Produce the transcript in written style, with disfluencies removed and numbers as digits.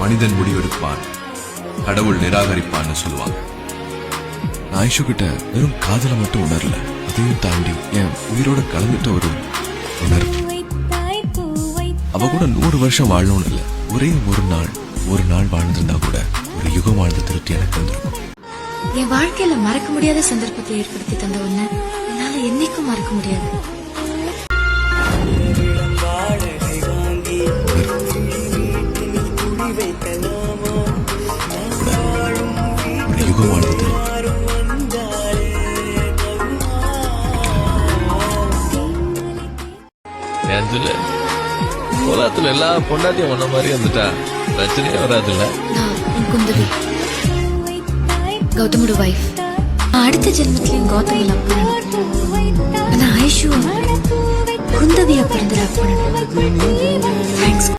மனிதன் முடிவெடுப்பான், கடவுள் நிராகரிப்பான்னு சொல்லுவாங்க. நான் ஐஷு கிட்ட வெறும் காதலை மட்டும் உணரல, அதையும் தாண்டி என் உயிரோட கலந்துட்ட ஒரு உணர்வு. அவ கூட 100 வருஷம் வாழணும்னு இல்லை, ஒரே ஒரு நாள் வாழ்ந்திருந்தா கூட ஒரு யுகம் வாழ்ந்த திருப்தி எனக்கு வந்திருக்கும். என் வாழ்க்கையில மறக்க முடியாத சந்தர்ப்பத்தை ஏற்படுத்தி தந்த உன்னை என்னால என்னைக்கும் மறக்க முடியாது. ஒரு யுகம் வாழ்ந்தது உலகத்துல எல்லா பொண்டாட்டியும் ஒன்ன மாதிரி வந்துட்டா பிரச்சனையே வராதுல்ல. நான் குந்தவி, கௌதமோட வைஃப். அடுத்த ஜென்மத்திலையும் கௌதம லவ் பண்ணணும். ஆனா ஐஷு குந்தவியா பிறந்து லவ் பண்ணணும்.